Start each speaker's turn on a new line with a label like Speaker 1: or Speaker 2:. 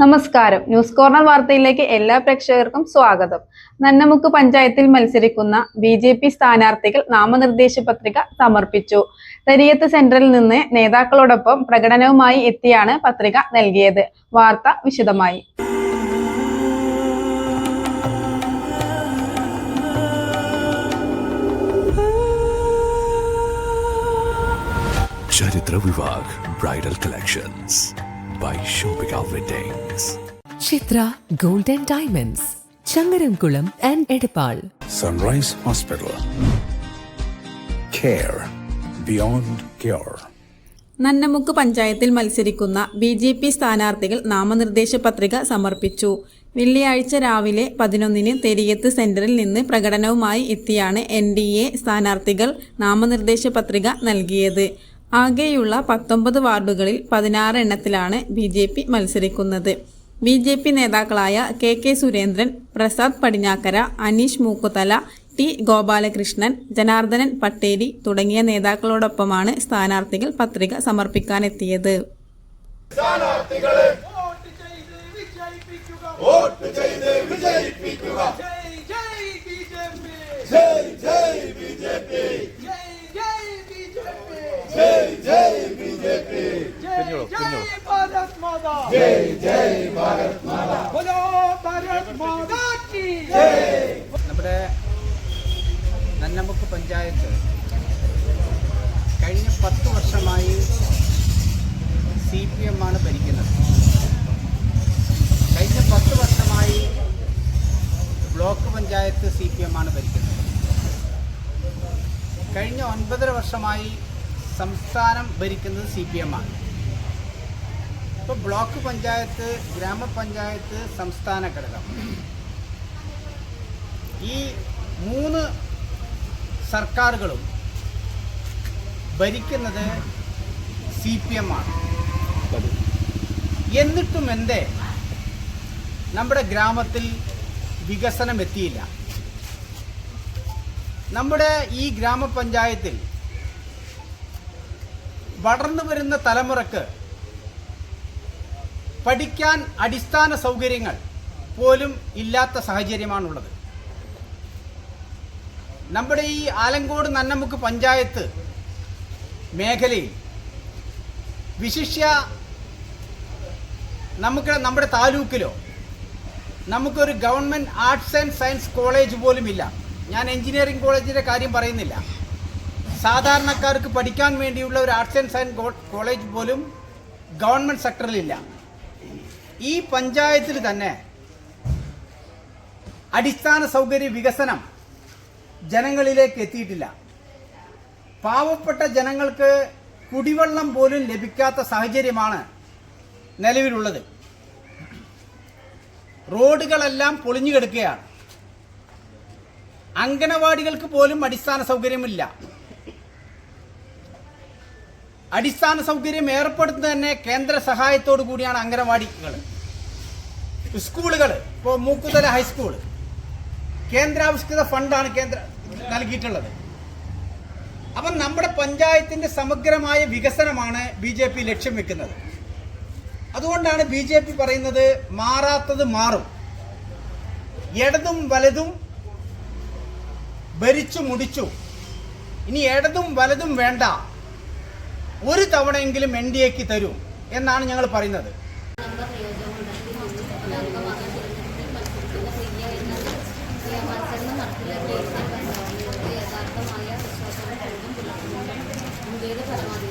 Speaker 1: നമസ്കാരം. News corner വാർത്തയിലേക്ക് എല്ലാ പ്രേക്ഷകർക്കും സ്വാഗതം. നന്നമുക്ക് പഞ്ചായത്തിൽ മത്സരിക്കുന്ന ബി.ജെ.പി. സ്ഥാനാർത്ഥികൾ നാമനിർദ്ദേശ പത്രിക സമർപ്പിച്ചു. തരിയത്ത് സെന്ററിൽ നിന്ന് നേതാക്കളോടൊപ്പം പ്രകടനവുമായി എത്തിയാണ് പത്രിക നൽകിയത്. വാർത്ത വിശദമായി.
Speaker 2: ചരിത്ര Vivah bridal collections by Shobhika Weddings.
Speaker 3: Chitra Gold and Diamonds, Changaramkulam and Edapal.
Speaker 2: Sunrise Hospital. Care beyond cure.
Speaker 1: Nannamukku പഞ്ചായത്തിൽ മത്സരിക്കുന്ന ബി.ജെ.പി. സ്ഥാനാർത്ഥികൾ നാമനിർദ്ദേശ പത്രിക സമർപ്പിച്ചു. വെള്ളിയാഴ്ച രാവിലെ 11-ന് തെരിയത്ത് സെന്ററിൽ നിന്ന് പ്രകടനവുമായി എത്തിയാണ് എൻ.ഡി.എ. സ്ഥാനാർത്ഥികൾ നാമനിർദ്ദേശ പത്രിക നൽകിയത്. ആകെയുള്ള 19 വാർഡുകളിൽ 16 എണ്ണത്തിലാണ് ബി.ജെ.പി. മത്സരിക്കുന്നത്. ബി.ജെ.പി. നേതാക്കളായ കെ സുരേന്ദ്രൻ, പ്രസാദ് പടിഞ്ഞാക്കര, അനീഷ് മൂക്കുതല, ടി ഗോപാലകൃഷ്ണൻ, ജനാർദ്ദനൻ പട്ടേരി തുടങ്ങിയ നേതാക്കളോടൊപ്പമാണ് സ്ഥാനാർത്ഥികൾ പത്രിക സമർപ്പിക്കാനെത്തിയത്.
Speaker 4: നമ്മുടെ നന്നമുക്ക് പഞ്ചായത്ത് കഴിഞ്ഞ 10 വർഷമായി CPM ആണ് ഭരിക്കുന്നത്. കഴിഞ്ഞ 10 വർഷമായി ബ്ലോക്ക് പഞ്ചായത്ത് CPM ആണ് ഭരിക്കുന്നത്. കഴിഞ്ഞ 9.5 വർഷമായി സംസ്ഥാനം ഭരിക്കുന്നത് CPM ആണ്. ഇപ്പോൾ ബ്ലോക്ക് പഞ്ചായത്ത്, ഗ്രാമപഞ്ചായത്ത്, സംസ്ഥാന ഘടകം, ഈ 3 സർക്കാരുകളും ഭരിക്കുന്നത് CPM ആണ്. എന്നിട്ടും എന്തേ നമ്മുടെ ഗ്രാമത്തിൽ വികസനം എത്തിയില്ല? നമ്മുടെ ഈ ഗ്രാമപഞ്ചായത്തിൽ വളർന്നു വരുന്ന തലമുറക്ക് പഠിക്കാൻ അടിസ്ഥാന സൗകര്യങ്ങൾ പോലും ഇല്ലാത്ത സാഹചര്യമാണുള്ളത്. നമ്മുടെ ഈ ആലങ്കോട് നന്നമുക്ക് പഞ്ചായത്ത് മേഖലയിൽ വിശിഷ്യ നമ്മുടെ താലൂക്കിലോ നമുക്കൊരു government arts and science college പോലും ഇല്ല. ഞാൻ എഞ്ചിനീയറിംഗ് കോളേജിൻ്റെ കാര്യം പറയുന്നില്ല. സാധാരണക്കാർക്ക് പഠിക്കാൻ വേണ്ടിയുള്ള ഒരു ആർട്സ് ആൻഡ് സയൻസ് കോളേജ് പോലും ഗവൺമെൻറ് സെക്ടറിലില്ല. ഈ പഞ്ചായത്തിൽ തന്നെ അടിസ്ഥാന സൗകര്യ വികസനം ജനങ്ങളിലേക്ക് എത്തിയിട്ടില്ല. പാവപ്പെട്ട ജനങ്ങൾക്ക് കുടിവെള്ളം പോലും ലഭിക്കാത്ത സാഹചര്യമാണ് നിലവിലുള്ളത്. റോഡുകളെല്ലാം പൊളിഞ്ഞു കിടക്കുകയാണ്. അംഗനവാടികൾക്ക് പോലും അടിസ്ഥാന സൗകര്യമില്ല. അടിസ്ഥാന സൗകര്യം ഏർപ്പെടുത്തുന്നത് തന്നെ കേന്ദ്ര സഹായത്തോടു കൂടിയാണ്. അംഗനവാടികൾ, സ്കൂളുകൾ, ഇപ്പോൾ മൂക്കുതല ഹൈസ്കൂൾ കേന്ദ്രാവിഷ്കൃത ഫണ്ടാണ് കേന്ദ്ര നൽകിയിട്ടുള്ളത്. അപ്പം നമ്മുടെ പഞ്ചായത്തിൻ്റെ സമഗ്രമായ വികസനമാണ് ബി.ജെ.പി. ലക്ഷ്യം വെക്കുന്നത്. അതുകൊണ്ടാണ് ബി.ജെ.പി. പറയുന്നത് മാറാത്തത് മാറും, ഇടതും വലതും ഭരിച്ചു മുടിച്ചു, ഇനി ഇടതും വലതും വേണ്ട, ഒരു തവണയെങ്കിലും NDAക്ക് തരൂ എന്നാണ് ഞങ്ങൾ പറയുന്നത്.
Speaker 5: പരമാവധി